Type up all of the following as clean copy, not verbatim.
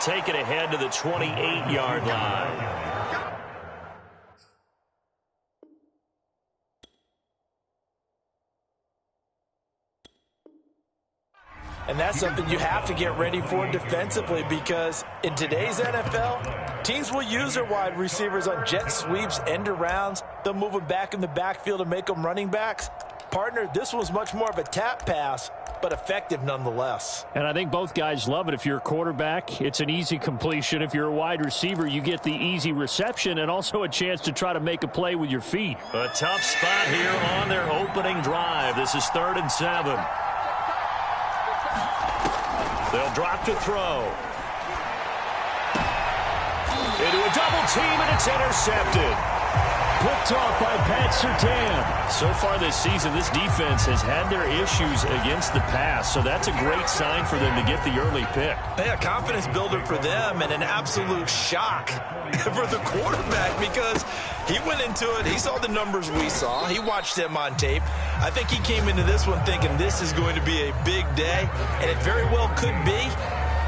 take it ahead to the 28-yard line. And that's something you have to get ready for defensively, because in today's NFL, teams will use their wide receivers on jet sweeps, end arounds. They'll move them back in the backfield and make them running backs. Partner, this was much more of a tap pass, but effective nonetheless. And I think both guys love it. If you're a quarterback, it's an easy completion. If you're a wide receiver, you get the easy reception and also a chance to try to make a play with your feet. A tough spot here on their opening drive. This is 3rd and 7. They'll drop to throw. Into a double team, and it's intercepted. Picked off by Pat Surtain. So far this season, this defense has had their issues against the pass, so that's a great sign for them to get the early pick. Yeah, confidence builder for them, and an absolute shock for the quarterback, because he went into it, he saw the numbers we saw, he watched them on tape. I think he came into this one thinking this is going to be a big day, and it very well could be,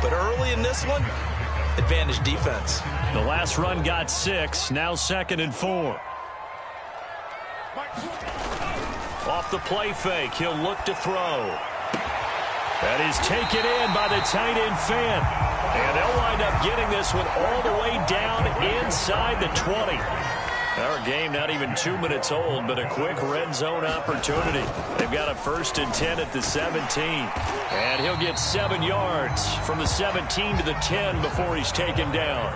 but early in this one, advantage defense. The last run got 6, now 2nd and 4. Off the play fake, he'll look to throw. That is taken in by the tight end Fant. And they'll wind up getting this one all the way down inside the 20. Our game not even 2 minutes old, but a quick red zone opportunity. They've got a 1st and 10 at the 17. And he'll get 7 yards from the 17 to the 10 before he's taken down.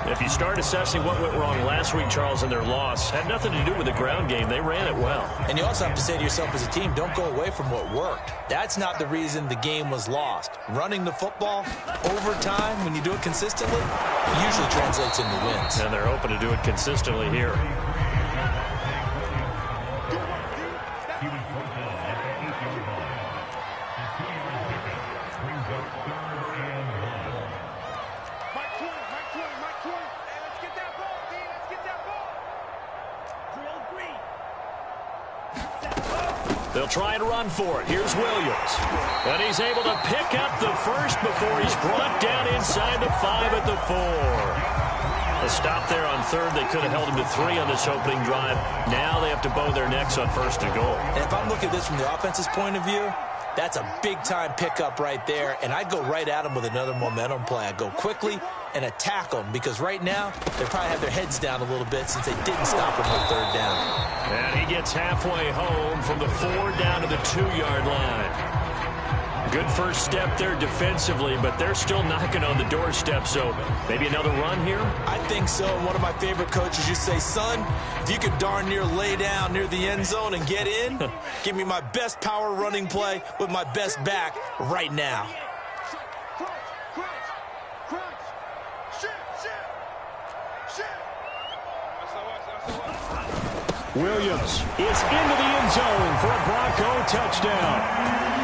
If you start assessing what went wrong last week, Charles, in their loss, had nothing to do with the ground game. They ran it well. And you also have to say to yourself as a team, don't go away from what worked. That's not the reason the game was lost. Running the football over time, when you do it consistently, usually translates into wins. And they're hoping to do it consistently here. They'll try and run for it. Here's Williams. And he's able to pick up the first before he's brought down inside the 5 at the 4. A stop there on 3rd. They could have held him to 3 on this opening drive. Now they have to bow their necks on 1st and goal. And if I'm looking at this from the offense's point of view, that's a big-time pickup right there, and I'd go right at him with another momentum play. I'd go quickly and attack them, because right now they probably have their heads down a little bit since they didn't stop him on 3rd down. And he gets halfway home from the 4 down to the 2-yard line. Good first step there defensively, but they're still knocking on the doorstep, so maybe another run here? I think so. And one of my favorite coaches used to say, son, if you could darn near lay down near the end zone and get in, give me my best power running play with my best back right now. Williams is into the end zone for a Bronco touchdown.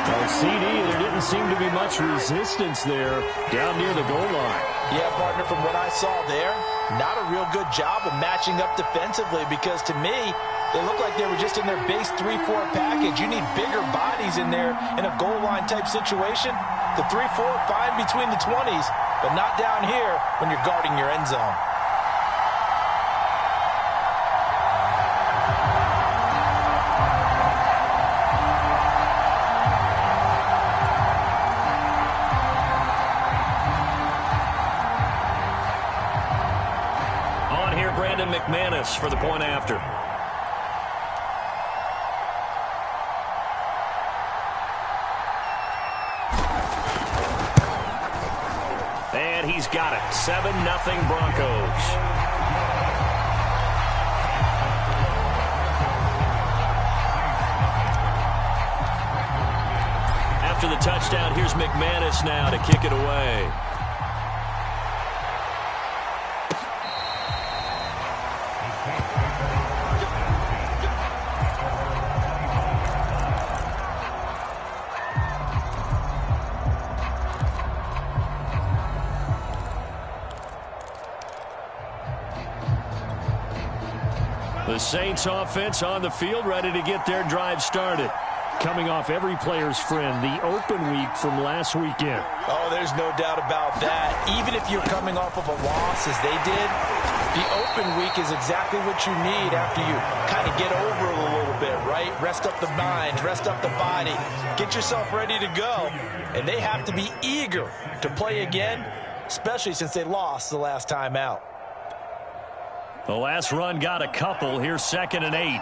Well, CD, there didn't seem to be much resistance there down near the goal line. Yeah, partner, from what I saw there, not a real good job of matching up defensively, because to me, they looked like they were just in their base 3-4 package. You need bigger bodies in there in a goal line type situation. The 3-4, fine between the 20s, but not down here when you're guarding your end zone. McManus for the point after. And he's got it. 7-0 Broncos. After the touchdown, here's McManus now to kick it away. The Saints offense on the field, ready to get their drive started. coming off every player's friend, the open week from last weekend. Oh, there's no doubt about that. Even if you're coming off of a loss as they did, the open week is exactly what you need after you kind of get over it a little bit, right? Rest up the mind, rest up the body, get yourself ready to go. And they have to be eager to play again, especially since they lost the last time out. The last run got a couple. Here's 2nd and 8.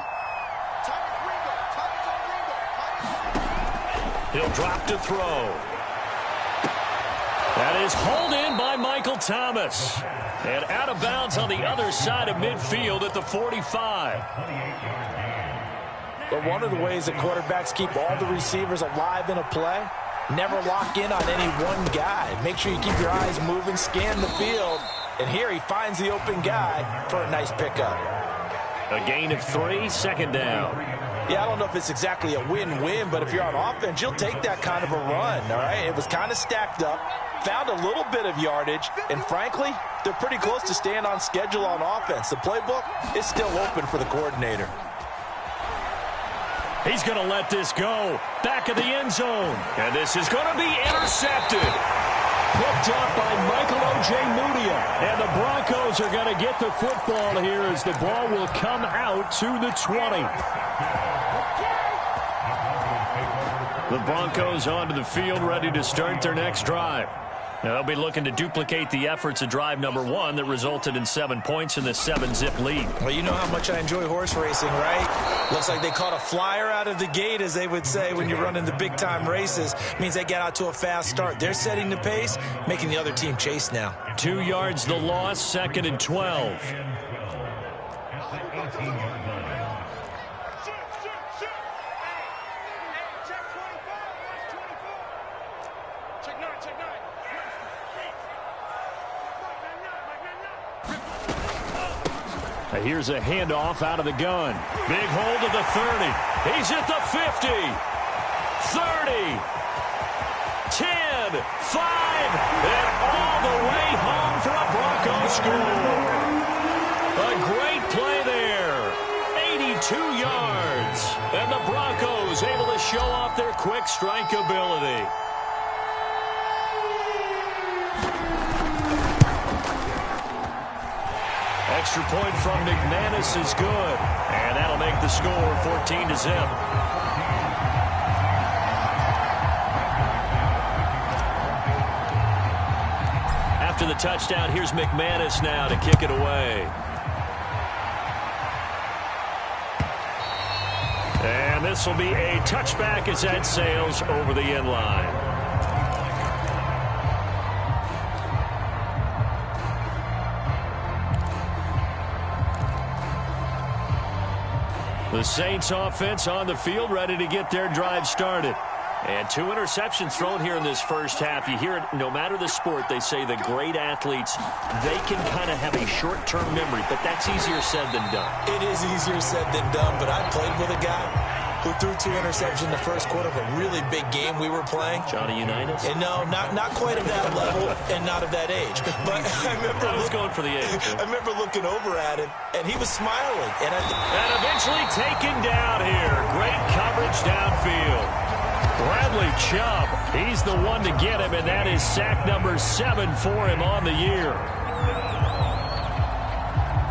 He'll drop to throw. That is hauled in by Michael Thomas. And out of bounds on the other side of midfield at the 45. But one of the ways that quarterbacks keep all the receivers alive in a play, never lock in on any one guy. Make sure you keep your eyes moving, scan the field. And here he finds the open guy for a nice pickup. A gain of 3, 2nd down. Yeah, I don't know if it's exactly a win-win, but if you're on offense, you'll take that kind of a run, all right? It was kind of stacked up, found a little bit of yardage, and frankly, they're pretty close to staying on schedule on offense. The playbook is still open for the coordinator. He's going to let this go. Back of the end zone. And this is going to be intercepted. Picked up by Michael Ojemudia. And the Broncos are going to get the football here as the ball will come out to the 20. The Broncos onto the field, ready to start their next drive. Now, they'll be looking to duplicate the efforts of drive number 1 that resulted in 7 points in the 7-zip lead. Well, you know how much I enjoy horse racing, right? Looks like they caught a flyer out of the gate, as they would say when you're running the big-time races. Means they get out to a fast start. They're setting the pace, making the other team chase now. 2 yards the loss, 2nd and 12. Here's a handoff out of the gun. Big hold of the 30. He's at the 50. 30. 10. 5. And all the way home for a Broncos score. A great play there. 82 yards. And the Broncos able to show off their quick strike ability. Extra point from McManus is good. And that'll make the score 14-0. After the touchdown, here's McManus now to kick it away. And this will be a touchback as that sails over the end line. The Saints offense on the field, ready to get their drive started. And 2 interceptions thrown here in this first half. You hear it, no matter the sport, they say the great athletes, they can kind of have a short-term memory, but that's easier said than done. It is easier said than done, but I played with a guy who threw 2 interceptions in the first quarter of a really big game we were playing. Johnny Unitas? And no, not quite of that level and not of that age. But I remember I was going for the age. I remember looking over at him, and he was smiling. And eventually taken down here. Great coverage downfield. Bradley Chubb, he's the one to get him, and that is sack number 7 for him on the year.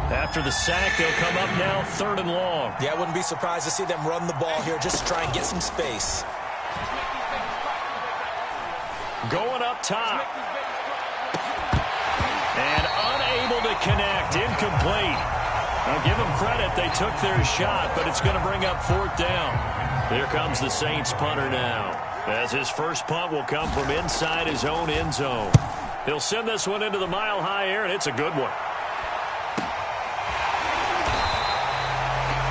After the sack, they'll come up now 3rd and long. Yeah, I wouldn't be surprised to see them run the ball here just to try and get some space. Going up top. And unable to connect. Incomplete. I'll give them credit. They took their shot, but it's going to bring up 4th down. Here comes the Saints punter now, as his first punt will come from inside his own end zone. He'll send this one into the mile-high air, and it's a good one.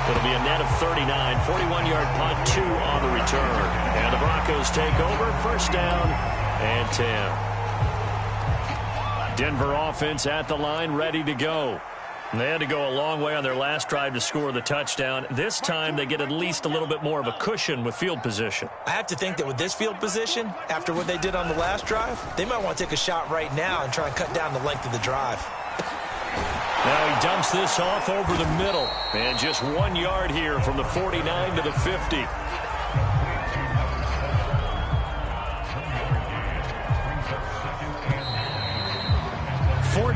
It'll be a net of 39, 41-yard punt, 2 on the return. And the Broncos take over, 1st down and 10. Denver offense at the line, ready to go. They had to go a long way on their last drive to score the touchdown. This time, they get at least a little bit more of a cushion with field position. I have to think that with this field position, after what they did on the last drive, they might want to take a shot right now and try and cut down the length of the drive. Now he dumps this off over the middle. And just 1 yard here from the 49 to the 50.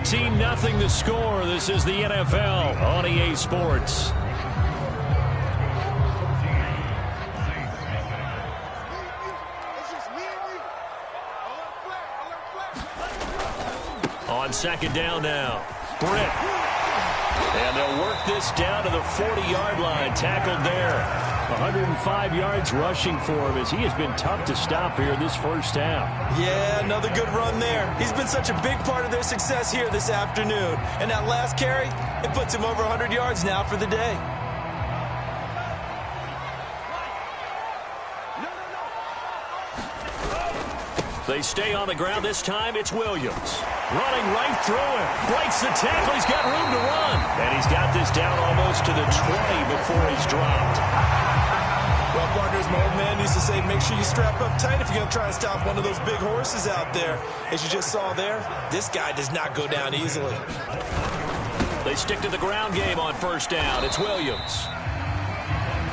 14-0 the score. This is the NFL on EA Sports. On second down now. Britt. And they'll work this down to the 40-yard line. Tackled there. 105 yards rushing for him as he has been tough to stop here this first half. Yeah, another good run there. He's been such a big part of their success here this afternoon. And that last carry, it puts him over 100 yards now for the day. They stay on the ground. This time it's Williams. Running right through him. Breaks the tackle. He's got room to run. And he's got this down almost to the 20 before he's dropped. Well, partners, my old man used to say, make sure you strap up tight if you're going to try and stop one of those big horses out there. As you just saw there, this guy does not go down easily. They stick to the ground game on first down. It's Williams.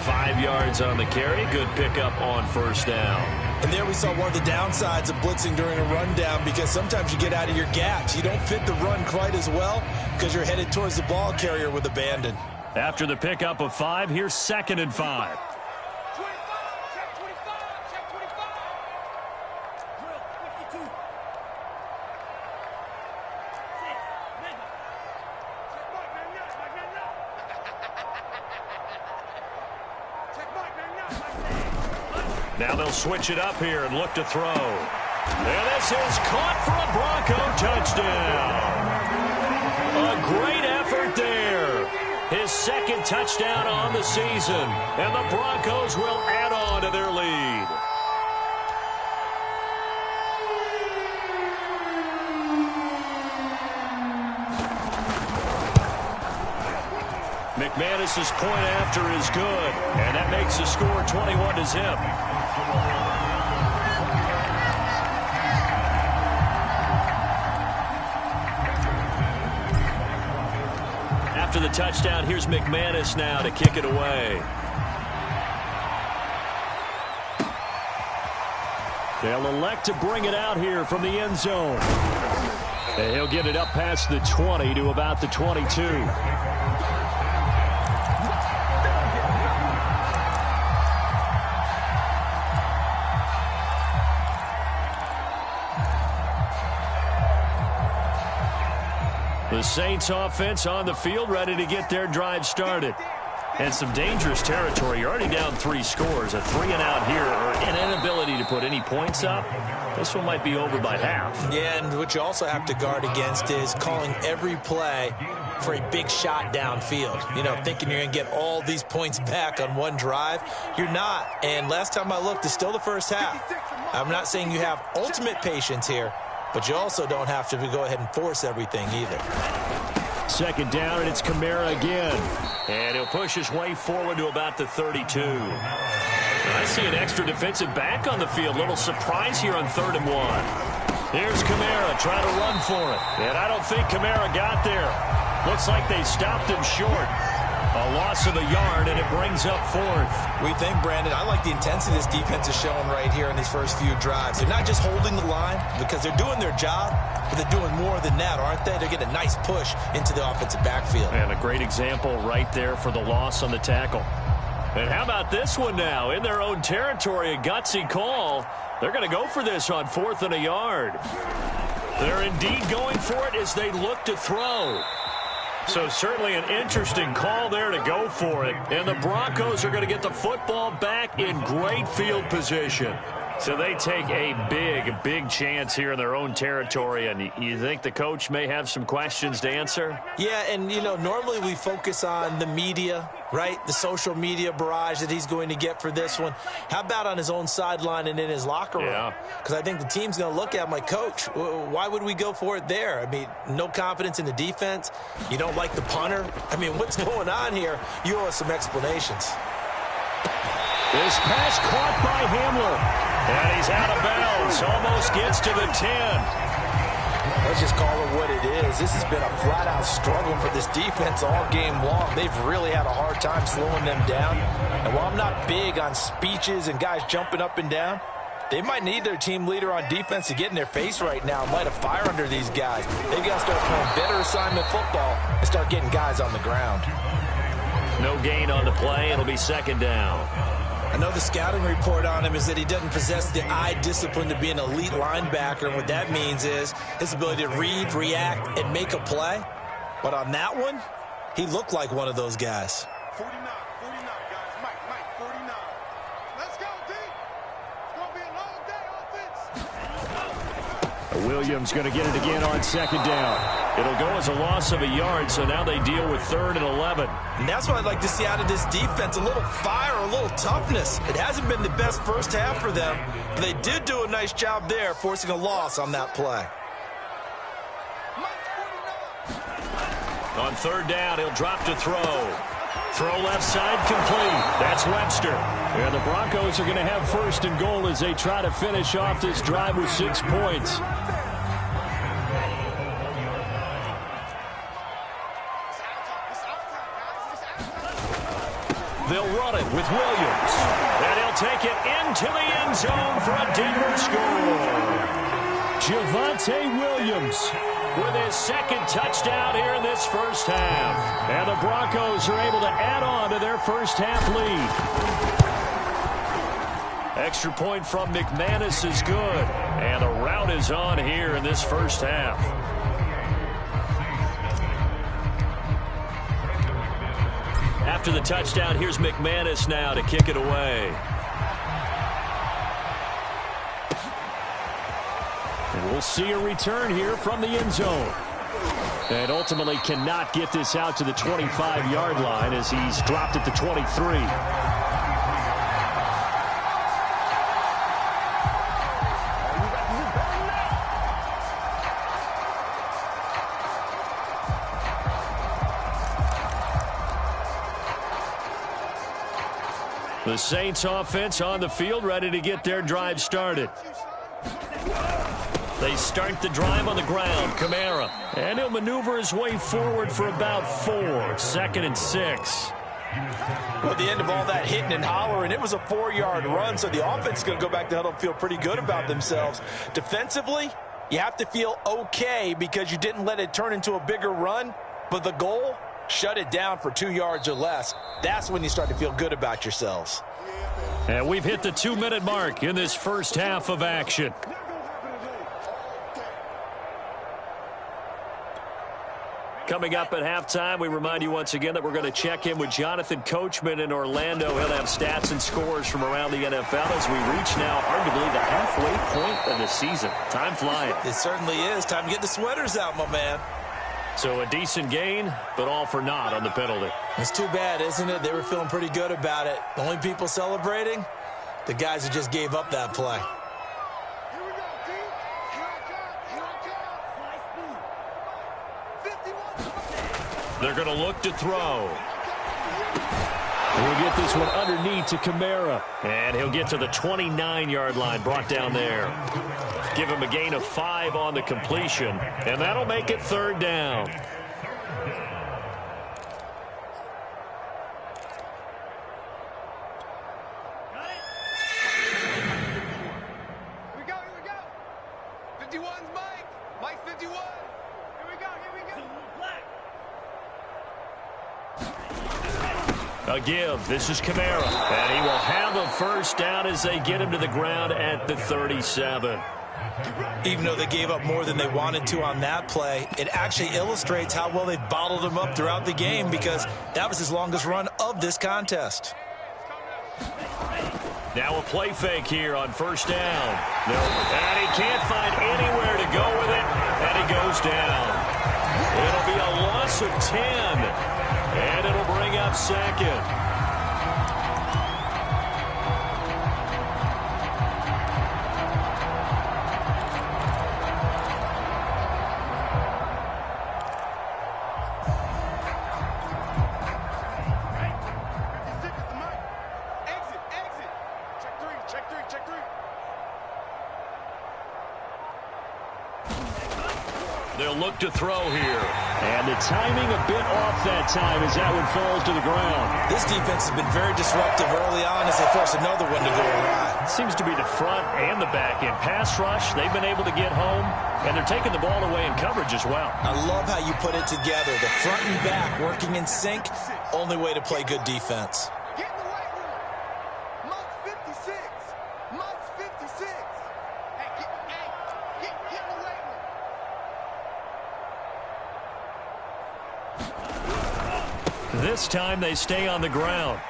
5 yards on the carry. Good pickup on first down. And there we saw one of the downsides of blitzing during a rundown, because sometimes you get out of your gaps. You don't fit the run quite as well because you're headed towards the ball carrier with abandon. After the pickup of 5, here's 2nd and 5. Now they'll switch it up here and look to throw. And this is caught for a Bronco touchdown. A great effort there. His 2nd touchdown on the season. And the Broncos will add on to their lead. McManus's point after is good. And that makes the score 21-0. After the touchdown, here's McManus now to kick it away. They'll elect to bring it out here from the end zone. And he'll get it up past the 20 to about the 22. The Saints offense on the field, ready to get their drive started. And some dangerous territory. You're already down 3 scores. A 3-and-out here, or an inability to put any points up. This one might be over by half. Yeah, and what you also have to guard against is calling every play for a big shot downfield. You know, thinking you're going to get all these points back on one drive. You're not. And last time I looked, it's still the first half. I'm not saying you have ultimate patience here, but you also don't have to go ahead and force everything either. 2nd down, and it's Kamara again. And he'll push his way forward to about the 32. I see an extra defensive back on the field. Little surprise here on 3rd and 1. Here's Kamara trying to run for it. And I don't think Kamara got there. Looks like they stopped him short. A loss of a yard, and it brings up 4th. We think, Brandon, I like the intensity this defense is showing right here in these first few drives. They're not just holding the line because they're doing their job, but they're doing more than that, aren't they? They're getting a nice push into the offensive backfield. And a great example right there for the loss on the tackle. And how about this one now? In their own territory, a gutsy call. They're going to go for this on 4th and a yard. They're indeed going for it as they look to throw. So certainly an interesting call there to go for it. And the Broncos are going to get the football back in great field position. So they take a big chance here in their own territory. And you think the coach may have some questions to answer? Yeah, and, you know, normally we focus on the media, right? The social media barrage that he's going to get for this one. How about on his own sideline and in his locker room? Because I think the team's going to look at him like, Coach, why would we go for it there? I mean, no confidence in the defense. You don't like the punter. I mean, what's going on here? You owe us some explanations. This pass caught by Hamler. And he's out of bounds. Almost gets to the 10. Let's just call it what it is. This has been a flat-out struggle for this defense all game long. They've really had a hard time slowing them down. And while I'm not big on speeches and guys jumping up and down, they might need their team leader on defense to get in their face right now and light a fire under these guys. They've got to start playing better assignment football and start getting guys on the ground. No gain on the play. It'll be second down. I know the scouting report on him is that he doesn't possess the eye discipline to be an elite linebacker. And what that means is his ability to read, react, and make a play. But on that one, he looked like one of those guys. 49, guys. Mike, 49. Let's go, D. It's going to be a long day offense. Williams going to get it again on second down. It'll go as a loss of a yard, so now they deal with 3rd and 11. And that's what I'd like to see out of this defense, a little fire, a little toughness. It hasn't been the best first half for them, but they did do a nice job there, forcing a loss on that play. On 3rd down, he'll drop to throw. Throw left side complete. That's Webster. And the Broncos are going to have 1st and goal as they try to finish off this drive with 6 points. They'll run it with Williams. And he'll take it into the end zone for a Denver score. Javonte Williams with his 2nd touchdown here in this first half. And the Broncos are able to add on to their first half lead. Extra point from McManus is good. And the rout is on here in this first half. After the touchdown, here's McManus now to kick it away. And we'll see a return here from the end zone. And ultimately cannot get this out to the 25-yard line as he's dropped at the 23. The Saints offense on the field, ready to get their drive started. They start the drive on the ground. Kamara. And he'll maneuver his way forward for about 4. 2nd and 6. Well, at the end of all that hitting and hollering, it was a 4-yard run, so the offense is going to go back to huddle and feel pretty good about themselves. Defensively, you have to feel okay because you didn't let it turn into a bigger run, but the goal, shut it down for 2 yards or less. That's when you start to feel good about yourselves. And we've hit the 2-minute mark in this first half of action. Coming up at halftime, we remind you once again that we're going to check in with Jonathan Coachman in Orlando. He'll have stats and scores from around the NFL as we reach now, arguably, the halfway point of the season. Time flying. It certainly is. Time to get the sweaters out, my man. So a decent gain, but all for naught on the penalty. It's too bad, isn't it? They were feeling pretty good about it. The only people celebrating, the guys who just gave up that play. Here we go, D. Here I come. 51. They're going to look to throw. We'll get this one underneath to Kamara. And he'll get to the 29-yard line, brought down there. Give him a gain of 5 on the completion, and that'll make it 3rd down. Here we go. 51's Mike. Mike 51. Here we go. A give. This is Kamara. And he will have a first down as they get him to the ground at the 37. Even though they gave up more than they wanted to on that play, it actually illustrates how well they've bottled him up throughout the game because that was his longest run of this contest. Now a play fake here on first down. And he can't find anywhere to go with it, and he goes down. It'll be a loss of 10, and it'll bring up 2nd. They'll He'll look to throw here. And the timing a bit off that time as that one falls to the ground. This defense has been very disruptive early on as they force another one to go awry. It seems to be the front and the back end. Pass rush, they've been able to get home, and they're taking the ball away in coverage as well. I love how you put it together. The front and back working in sync, only way to play good defense. Get in the weight room. Month 56. Month 56. Hey, get in the weight room. This time they stay on the ground.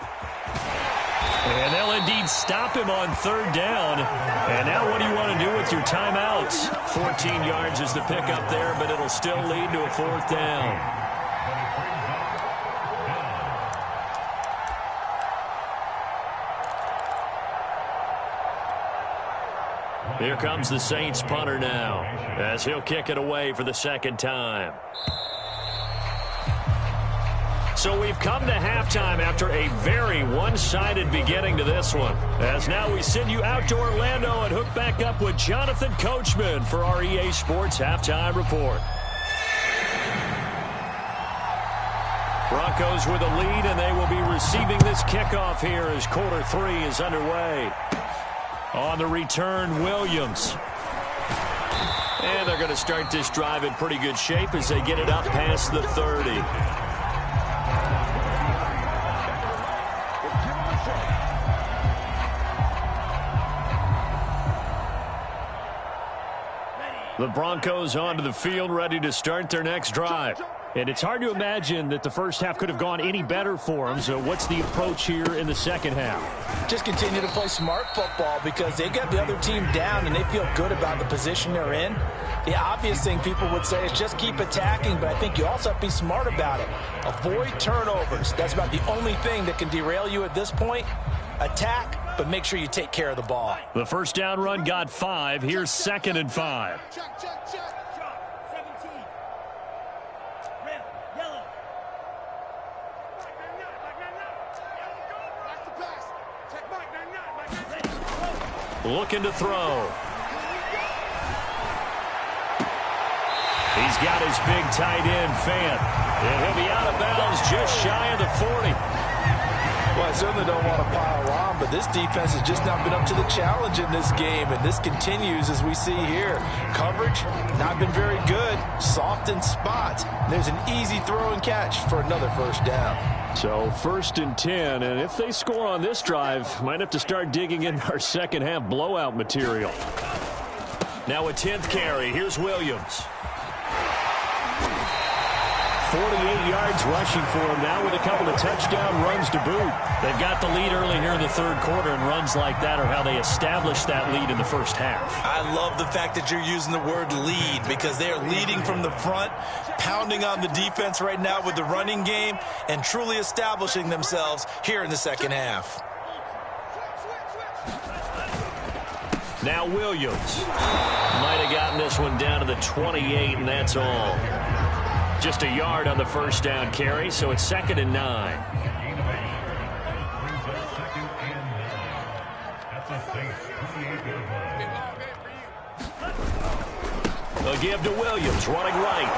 And they'll indeed stop him on third down. And now what do you want to do with your timeouts? 14 yards is the pickup there, but it'll still lead to a fourth down. Here comes the Saints punter now, as he'll kick it away for the second time. So we've come to halftime after a very one-sided beginning to this one. As now we send you out to Orlando and hook back up with Jonathan Coachman for our EA Sports Halftime Report. Broncos with a lead, and they will be receiving this kickoff here as quarter 3 is underway. On the return, Williams. And they're going to start this drive in pretty good shape as they get it up past the 30. The Broncos onto the field, ready to start their next drive. And it's hard to imagine that the first half could have gone any better for them. So what's the approach here in the second half? Just continue to play smart football because they got the other team down and they feel good about the position they're in. The obvious thing people would say is just keep attacking, but I think you also have to be smart about it. Avoid turnovers. That's about the only thing that can derail you at this point. Attack, but make sure you take care of the ball. The first down run got 5. Here's 2nd and 5. Check, check, check. 17. Red, yellow. Back to pass. Check Mike, 9-9. Looking to throw. He's got his big tight end, Fant. And he'll be out of bounds just shy of the 40. Well, I certainly don't want to pile on, but this defense has just not been up to the challenge in this game, and this continues as we see here. Coverage, not been very good. Soft in spots. There's an easy throw and catch for another first down. So 1st and 10, and if they score on this drive, might have to start digging in our second half blowout material. Now a 10th carry. Here's Williams. 48 yards rushing for him now with a couple of touchdown runs to boot. They've got the lead early here in the third quarter, and runs like that are how they establish that lead in the first half. I love the fact that you're using the word lead because they are leading from the front, pounding on the defense right now with the running game, and truly establishing themselves here in the second half. Now Williams. Might have gotten this one down to the 28, and that's all. Just a yard on the first down carry, so it's 2nd and 9. They'll give to Williams, running right.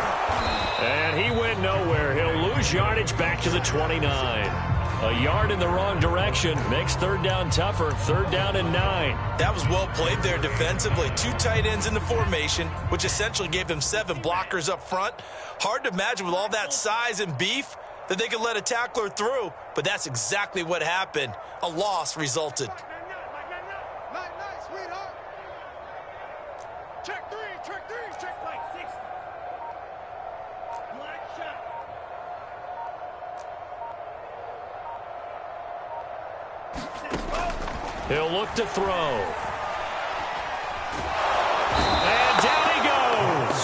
And he went nowhere. He'll lose yardage back to the 29. A yard in the wrong direction makes third down tougher. 3rd down and 9. That was well played there defensively. 2 tight ends in the formation, which essentially gave them 7 blockers up front. Hard to imagine with all that size and beef that they could let a tackler through, but that's exactly what happened. A loss resulted. Night, sweetheart. Check 3, check Mike, 60. Black shot. He'll look to throw. And down he goes.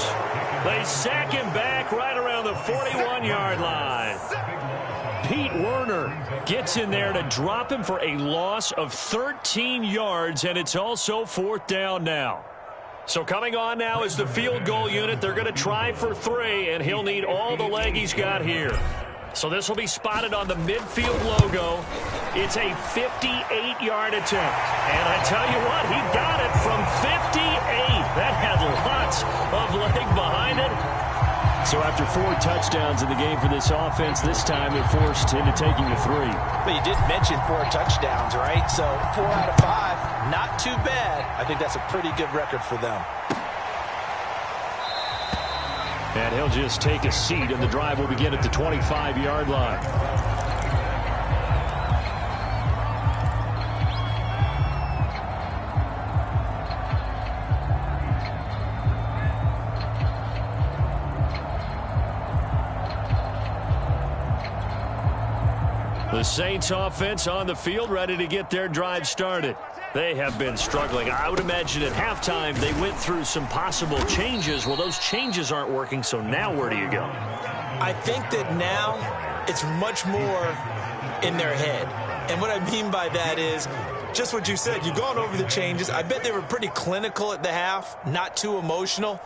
They sack him back right around the 41-yard line. Pete Werner gets in there to drop him for a loss of 13 yards, and it's also 4th down now. So coming on now is the field goal unit. They're going to try for 3, and he'll need all the leg he's got here. So this will be spotted on the midfield logo. It's a 58-yard attempt. And I tell you what, he got it from 58. That had lots of leg behind it. So after 4 touchdowns in the game for this offense, this time they're forced into taking the 3. But you did mention 4 touchdowns, right? So 4 out of 5, not too bad. I think that's a pretty good record for them. And he'll just take a seat, and the drive will begin at the 25-yard line. The Saints offense on the field, ready to get their drive started. They have been struggling. I would imagine at halftime they went through some possible changes. Well, those changes aren't working, so now where do you go? I think that now it's much more in their head. And what I mean by that is just what you said. You've gone over the changes. I bet they were pretty clinical at the half, not too emotional.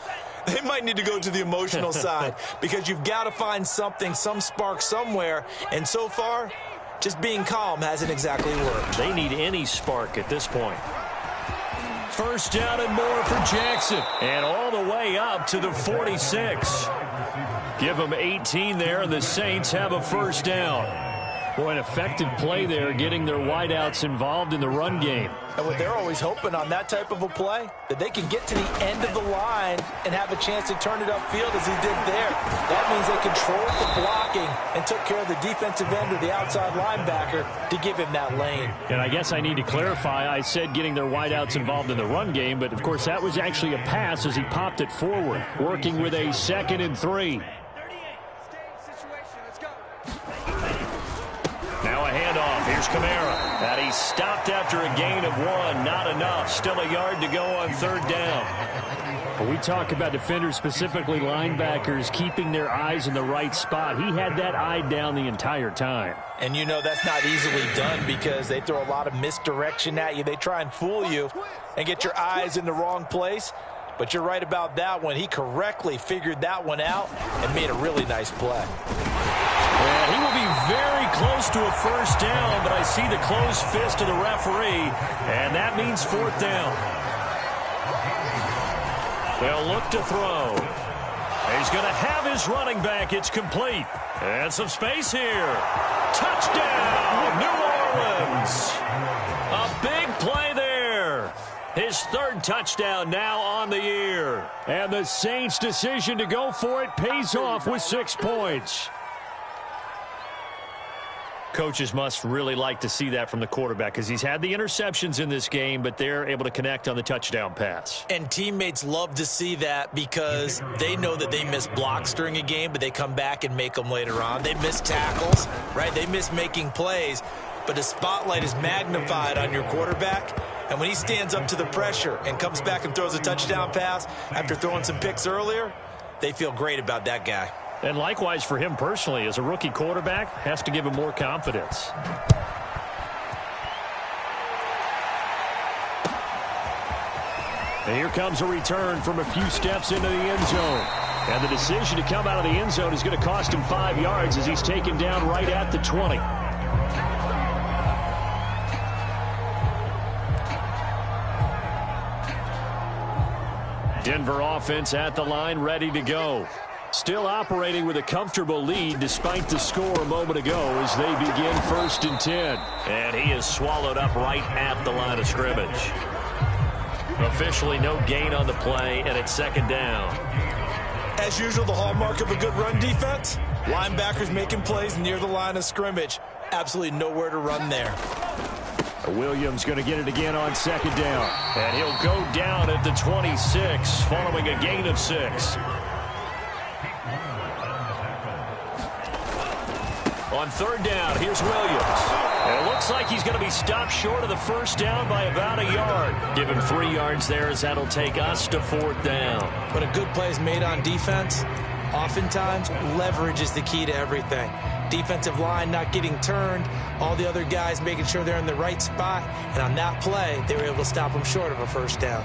They might need to go to the emotional side because you've got to find something, some spark somewhere. And so far, just being calm hasn't exactly worked. They need any spark at this point. First down and more for Jackson. And all the way up to the 46. Give them 18 there, and the Saints have a first down. Boy, an effective play there, getting their wideouts involved in the run game. And what they're always hoping on that type of a play, that they can get to the end of the line and have a chance to turn it upfield as he did there. That means they controlled the blocking and took care of the defensive end or the outside linebacker to give him that lane. And I guess I need to clarify, I said getting their wideouts involved in the run game, but of course that was actually a pass as he popped it forward, working with a 2nd and 3. Now a handoff. Here's Kamara. And he stopped after a gain of 1. Not enough. Still a yard to go on 3rd down. When we talk about defenders, specifically linebackers, keeping their eyes in the right spot, he had that eye down the entire time. And you know that's not easily done because they throw a lot of misdirection at you. They try and fool you and get your eyes in the wrong place. But you're right about that one. He correctly figured that one out and made a really nice play. And he will be very close to a first down, but I see the closed fist of the referee, and that means 4th down. They'll look to throw. He's going to have his running back. It's complete. And some space here. Touchdown, New Orleans. A big play there. His 3rd touchdown now on the year. And the Saints' decision to go for it pays off with 6 points. Coaches must really like to see that from the quarterback because he's had the interceptions in this game, but they're able to connect on the touchdown pass. And teammates love to see that because they know that they miss blocks during a game, but they come back and make them later on. They miss tackles, right? They miss making plays, but the spotlight is magnified on your quarterback. And when he stands up to the pressure and comes back and throws a touchdown pass after throwing some picks earlier, they feel great about that guy. And likewise for him personally, as a rookie quarterback, has to give him more confidence. And here comes a return from a few steps into the end zone. And the decision to come out of the end zone is going to cost him 5 yards as he's taken down right at the 20. Denver offense at the line, ready to go. Still operating with a comfortable lead despite the score a moment ago as they begin 1st and 10. And he is swallowed up right at the line of scrimmage. Officially no gain on the play, and it's 2nd down. As usual, the hallmark of a good run defense, linebackers making plays near the line of scrimmage. Absolutely nowhere to run there. Williams going to get it again on 2nd down. And he'll go down at the 26 following a gain of 6. On 3rd down, here's Williams. And it looks like he's going to be stopped short of the first down by about a yard. Give him 3 yards there as that'll take us to 4th down. When a good play is made on defense, oftentimes leverage is the key to everything. Defensive line not getting turned, all the other guys making sure they're in the right spot, and on that play, they were able to stop them short of a first down.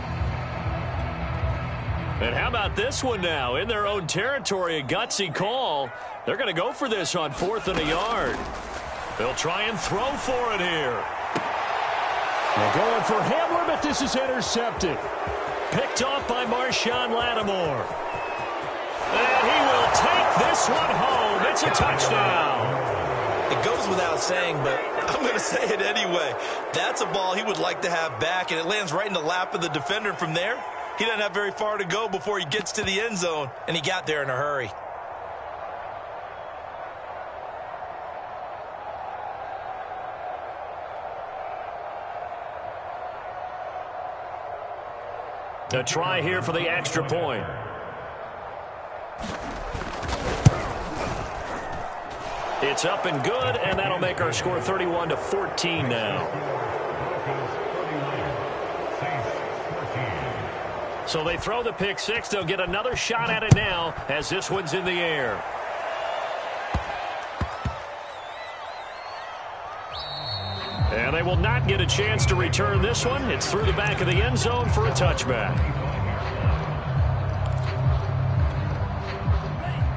And how about this one now? In their own territory, a gutsy call. They're going to go for this on 4th and a yard. They'll try and throw for it here. They're going for Hamler, but this is intercepted. Picked off by Marshawn Lattimore. And he will take this one home. It's a touchdown. It goes without saying, but I'm going to say it anyway. That's a ball he would like to have back, and it lands right in the lap of the defender. From there, he doesn't have very far to go before he gets to the end zone, and he got there in a hurry. A try here for the extra point. It's up and good, and that'll make our score 31-14 now. So they throw the pick six. They'll get another shot at it now as this one's in the air. And they will not get a chance to return this one. It's through the back of the end zone for a touchback.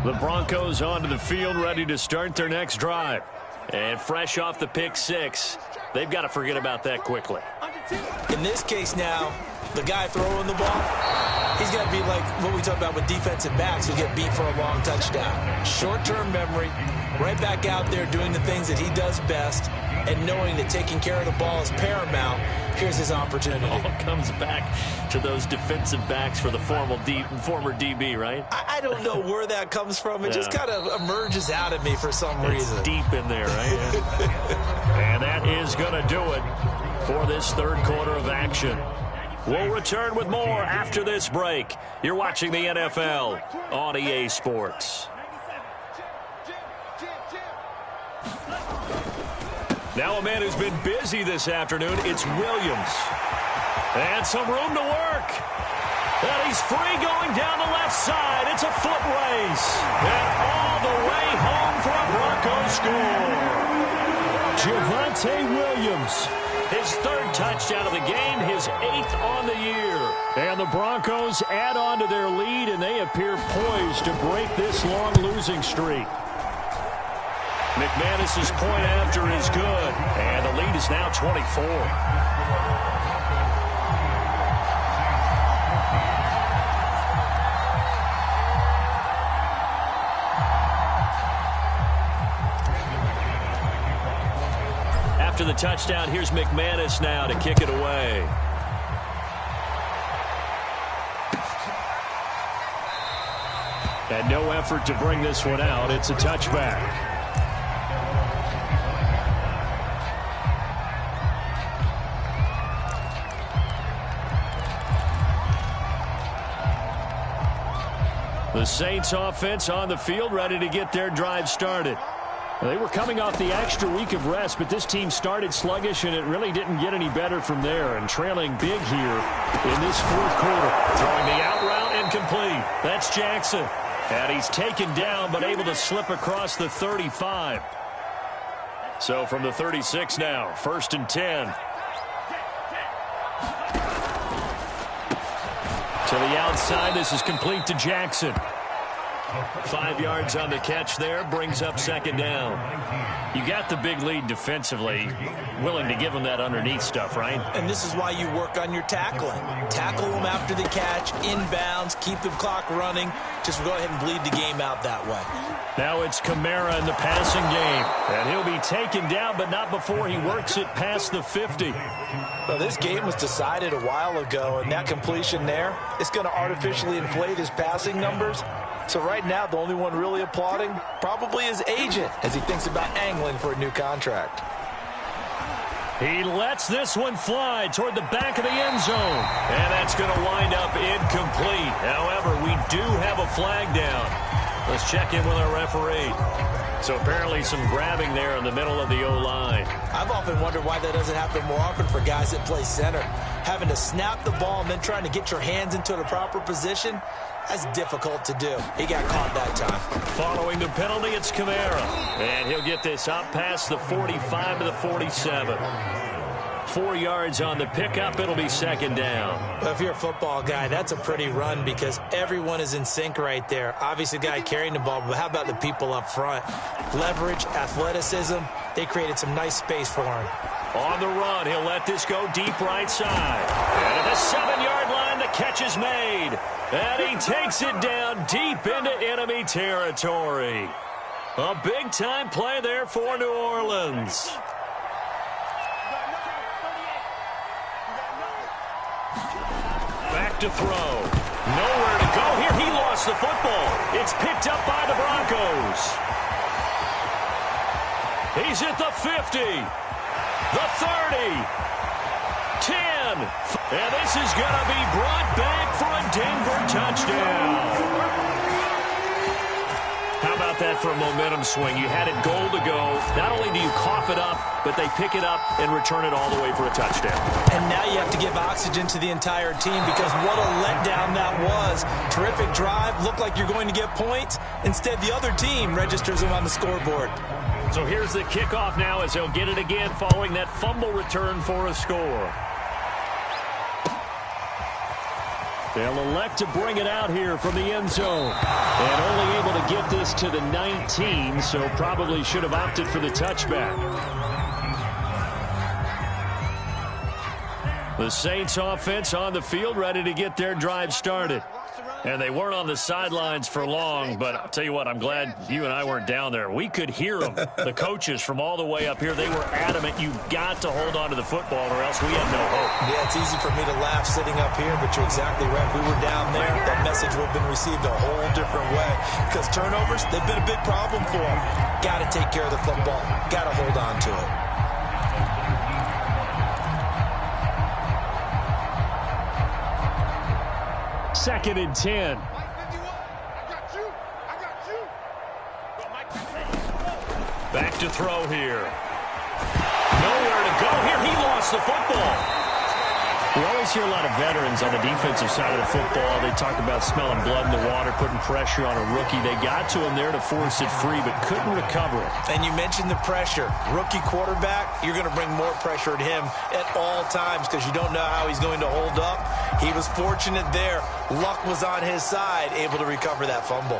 The Broncos onto the field, ready to start their next drive. And fresh off the pick six, they've got to forget about that quickly. In this case now, the guy throwing the ball, he's got to be like what we talk about with defensive backs who get beat for a long touchdown. Short-term memory, right back out there doing the things that he does best, and knowing that taking care of the ball is paramount. Here's his opportunity. It all comes back to those defensive backs for the former DB, right? I don't know where that comes from. It just kind of emerges out of me for some reason. Deep in there, right? And that is going to do it for this third quarter of action. We'll return with more after this break. You're watching the NFL on EA Sports. Now a man who's been busy this afternoon, it's Williams. And some room to work. And he's free going down the left side. It's a foot race. And all the way home for a Broncos score. Javonte Williams, his third touchdown of the game, his 8th on the year. And the Broncos add on to their lead, and they appear poised to break this long losing streak. McManus's point after is good, and the lead is now 24. After the touchdown, here's McManus now to kick it away. And no effort to bring this one out. It's a touchback. The Saints offense on the field, ready to get their drive started. They were coming off the extra week of rest, but this team started sluggish, and it really didn't get any better from there. And trailing big here in this fourth quarter. Throwing the out route incomplete. That's Jackson. And he's taken down, but able to slip across the 35. So from the 36 now, 1st and 10. To the outside, this is complete to Jackson. 5 yards on the catch there, brings up 2nd down. You got the big lead defensively, willing to give them that underneath stuff, right? And this is why you work on your tackling. Tackle them after the catch, inbounds, keep the clock running. Just go ahead and bleed the game out that way. Now it's Kamara in the passing game. And he'll be taken down, but not before he works it past the 50. Well, this game was decided a while ago, and that completion there is going to artificially inflate his passing numbers. So right now, the only one really applauding probably his agent as he thinks about angling for a new contract. He lets this one fly toward the back of the end zone. And that's going to wind up incomplete. However, we do have a flag down. Let's check in with our referee. So apparently some grabbing there in the middle of the O-line. I've often wondered why that doesn't happen more often for guys that play center. Having to snap the ball and then trying to get your hands into the proper position, that's difficult to do. He got caught that time. Following the penalty, it's Kamara. And he'll get this up past the 45 to the 47. 4 yards on the pickup. It'll be 2nd down. Well, if you're a football guy, that's a pretty run because everyone is in sync right there. Obviously, the guy carrying the ball, but how about the people up front? Leverage, athleticism, they created some nice space for him. On the run, he'll let this go deep right side. And at the 7-yard line, the catch is made. And he takes it down deep into enemy territory. A big-time play there for New Orleans. Back to throw. Nowhere to go here. He lost the football. It's picked up by the Broncos. He's at the 50, the 30, 10. And this is going to be brought back for a Denver touchdown. How about that for a momentum swing? You had it goal to go. Not only do you cough it up, but they pick it up and return it all the way for a touchdown. And now you have to give oxygen to the entire team because what a letdown that was. Terrific drive. Looked like you're going to get points. Instead, the other team registers them on the scoreboard. So here's the kickoff now as they'll get it again following that fumble return for a score. They'll elect to bring it out here from the end zone. And only able to get this to the 19, so probably should have opted for the touchback. The Saints offense on the field ready to get their drive started. And they weren't on the sidelines for long, but I'll tell you what, I'm glad you and I weren't down there. We could hear them, the coaches from all the way up here. They were adamant, you've got to hold on to the football or else we have no hope. Yeah, it's easy for me to laugh sitting up here, but you're exactly right. If we were down there, that message would have been received a whole different way. Because turnovers, they've been a big problem for them. Got to take care of the football. Got to hold on to it. Second and 10. Back to throw here. Nowhere to go here. He lost the football. We always hear a lot of veterans on the defensive side of the football. They talk about smelling blood in the water, putting pressure on a rookie. They got to him there to force it free, but couldn't recover it. And you mentioned the pressure. Rookie quarterback, you're going to bring more pressure at him at all times because you don't know how he's going to hold up. He was fortunate there. Luck was on his side, able to recover that fumble.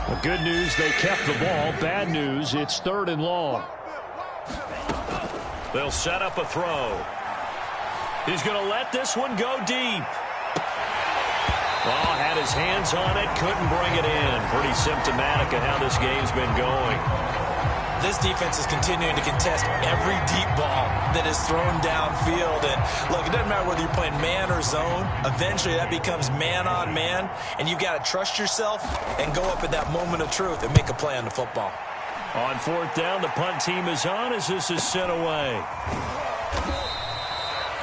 Well, good news, they kept the ball. Bad news, it's third and long. They'll set up a throw. He's going to let this one go deep. Oh, had his hands on it, couldn't bring it in. Pretty symptomatic of how this game's been going. This defense is continuing to contest every deep ball that is thrown downfield. And, look, it doesn't matter whether you're playing man or zone. Eventually, that becomes man-on-man, and you've got to trust yourself and go up at that moment of truth and make a play on the football. On fourth down, the punt team is on as this is sent away.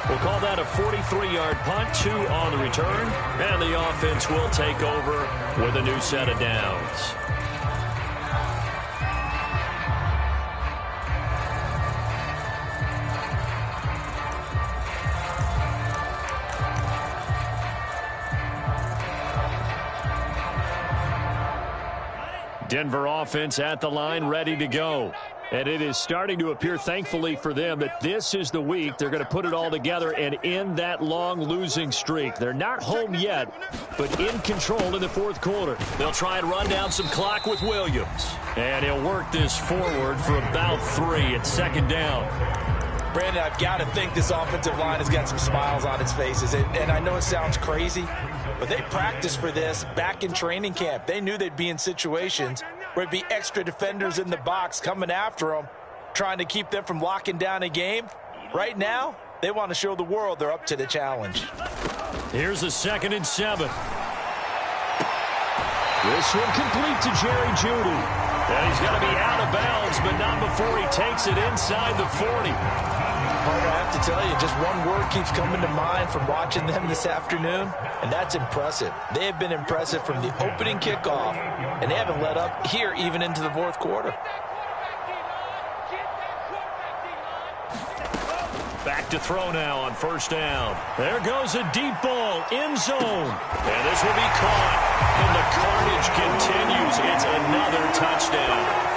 We'll call that a 43-yard punt, 2 on the return, and the offense will take over with a new set of downs. Denver offense at the line, ready to go. And it is starting to appear, thankfully for them, that this is the week they're going to put it all together and end that long losing streak. They're not home yet, but in control in the fourth quarter. They'll try and run down some clock with Williams. And he'll work this forward for about 3 at second down. Brandon, I've got to think this offensive line has got some smiles on its faces. And I know it sounds crazy, but they practiced for this back in training camp. They knew they'd be in situations where it'd be extra defenders in the box coming after them, trying to keep them from locking down a game. Right now, they want to show the world they're up to the challenge. Here's a 2nd and 7. This one complete to Jerry Jeudy. And he's going to be out of bounds, but not before he takes it inside the 40. Partner, I have to tell you, just one word keeps coming to mind from watching them this afternoon, and that's impressive. They have been impressive from the opening kickoff, and they haven't let up here even into the fourth quarter. Back to throw now on first down. There goes a deep ball, end zone. And this will be caught, and the carnage continues. It's another touchdown.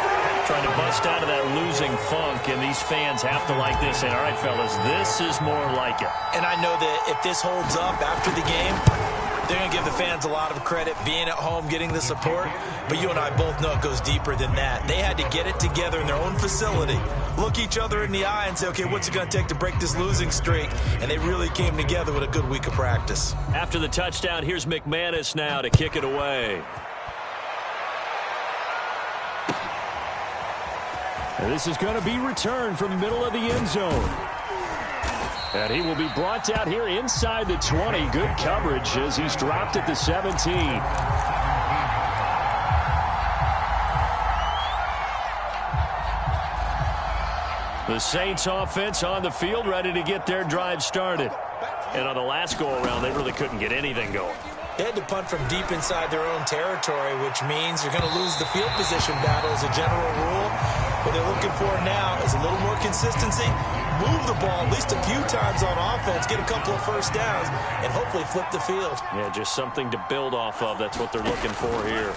Trying to bust out of that losing funk, and these fans have to like this. And all right, fellas, this is more like it. And I know that if this holds up after the game, They're going to give the fans a lot of credit being at home, getting the support. But you and I both know it goes deeper than that. They had to get it together in their own facility, look each other in the eye and say, okay, what's it going to take to break this losing streak? And they really came together with a good week of practice. After the touchdown, here's McManus now to kick it away. And this is going to be returned from the middle of the end zone. And he will be brought down here inside the 20. Good coverage as he's dropped at the 17. The Saints offense on the field, ready to get their drive started. And on the last go-around, they really couldn't get anything going. They had to punt from deep inside their own territory, which means you're going to lose the field position battle as a general rule. What they're looking for now is a little more consistency, move the ball at least a few times on offense, get a couple of first downs, and hopefully flip the field. Yeah, just something to build off of. That's what they're looking for here.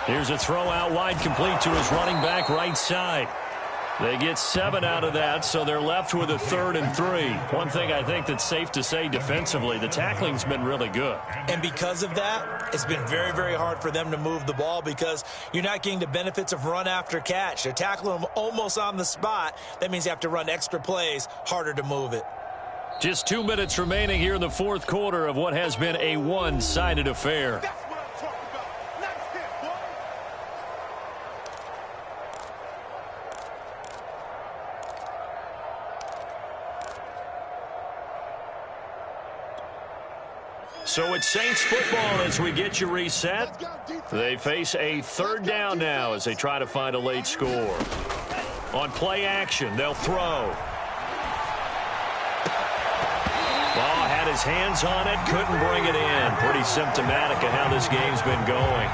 Here's a throw out wide, complete to his running back right side. They get 7 out of that, so they're left with a 3rd and 3. One thing I think that's safe to say defensively, the tackling's been really good. And because of that, it's been very, very hard for them to move the ball because you're not getting the benefits of run after catch. They're tackling them almost on the spot. That means you have to run extra plays, harder to move it. Just 2 minutes remaining here in the fourth quarter of what has been a one-sided affair. That's what I'm talking about. Nice hit, boy. So it's Saints football as we get you reset. They face a 3rd down now as they try to find a late score. On play action, they'll throw. Ball had his hands on it, couldn't bring it in. Pretty symptomatic of how this game's been going.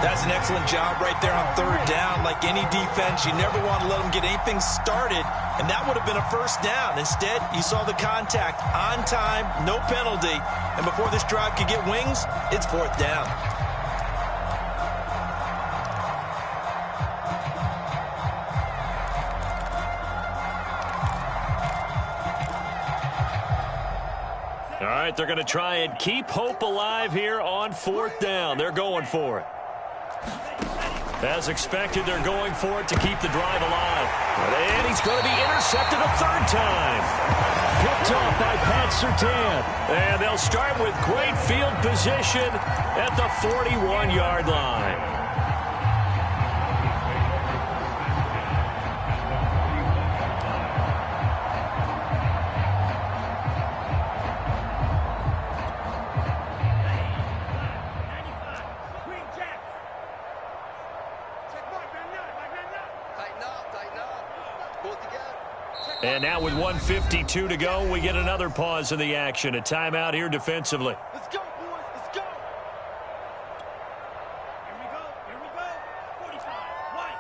That's an excellent job right there on 3rd down. Like any defense, you never want to let them get anything started, and that would have been a first down. Instead, you saw the contact on time, no penalty, and before this drive could get wings, it's 4th down. All right, they're going to try and keep hope alive here on 4th down. They're going for it. As expected, they're going for it to keep the drive alive. And he's going to be intercepted a 3rd time. Picked off by Pat Surtain. And they'll start with great field position at the 41-yard line. And now with 1:52 to go, we get another pause in the action. A timeout here defensively. Let's go, boys. Let's go. Here we go. Here we go. 45. White.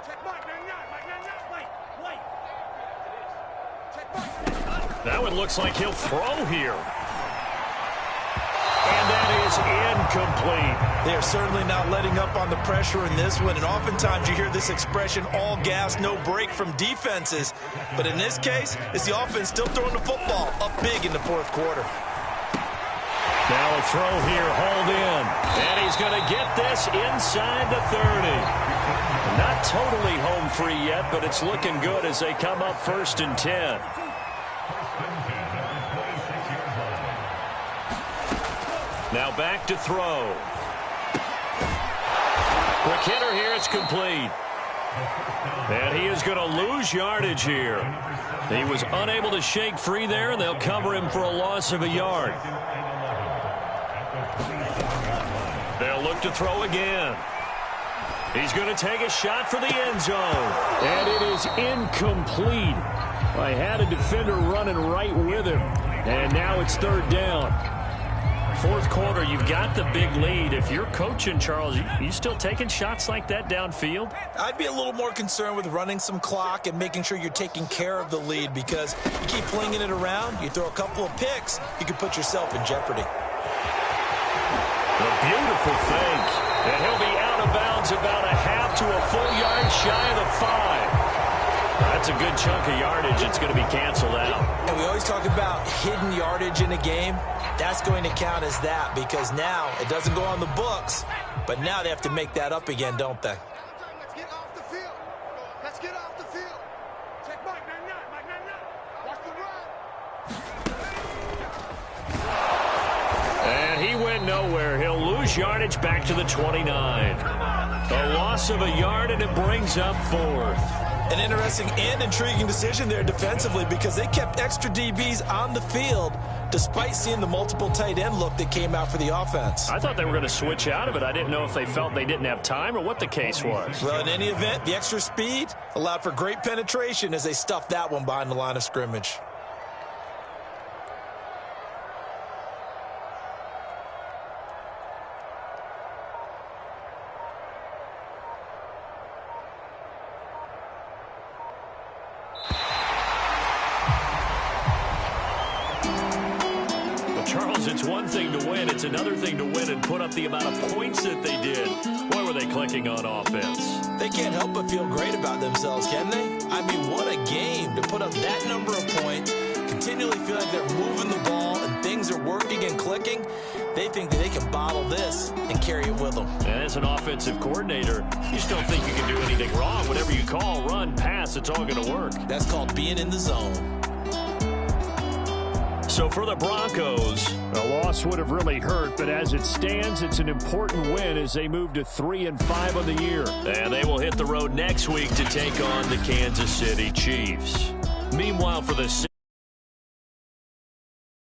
Check Mike 99. Mike 99. White. White. Check Mike. That one looks like he'll throw here. And that is incomplete. They are certainly not letting up on the pressure in this one, and oftentimes you hear this expression, all gas, no break from defenses. But in this case, it's the offense still throwing the football up big in the 4th quarter. Now a throw here, hauled in. And he's going to get this inside the 30. Not totally home free yet, but it's looking good as they come up 1st and 10. Now back to throw. Quick hitter here, it's complete. And he is going to lose yardage here. He was unable to shake free there, and they'll cover him for a loss of a yard. They'll look to throw again. He's going to take a shot for the end zone. And it is incomplete. I had a defender running right with him. And now it's 3rd down. 4th quarter, you've got the big lead. If you're coaching, Charles, you still taking shots like that downfield? I'd be a little more concerned with running some clock and making sure you're taking care of the lead, because you keep flinging it around, you throw a couple of picks, you could put yourself in jeopardy. A beautiful fake. And he'll be out of bounds about a half to a full yard shy of the 5. I That's a good chunk of yardage. It's going to be canceled out. And we always talk about hidden yardage in a game. That's going to count as that because now it doesn't go on the books, but now they have to make that up again, don't they? Let's get off the field. Let's get off the field. Check Mike 99. Mike 99. Watch the run. And he went nowhere. He'll lose yardage back to the 29. A loss of a yard, and it brings up 4th. An interesting and intriguing decision there defensively because they kept extra DBs on the field despite seeing the multiple tight end look that came out for the offense. I thought they were going to switch out of it. I didn't know if they felt they didn't have time or what the case was. Well, in any event, the extra speed allowed for great penetration as they stuffed that one behind the line of scrimmage. Charles, it's one thing to win. It's another thing to win and put up the amount of points that they did. Why were they clicking on offense? They can't help but feel great about themselves, can they? I mean, what a game to put up that number of points, continually feel like they're moving the ball and things are working and clicking. They think that they can bottle this and carry it with them. And as an offensive coordinator, you just don't think you can do anything wrong. Whatever you call, run, pass, it's all going to work. That's called being in the zone. So for the Broncos, a loss would have really hurt, but as it stands, it's an important win as they move to 3-5 on the year. And they will hit the road next week to take on the Kansas City Chiefs. Meanwhile, for the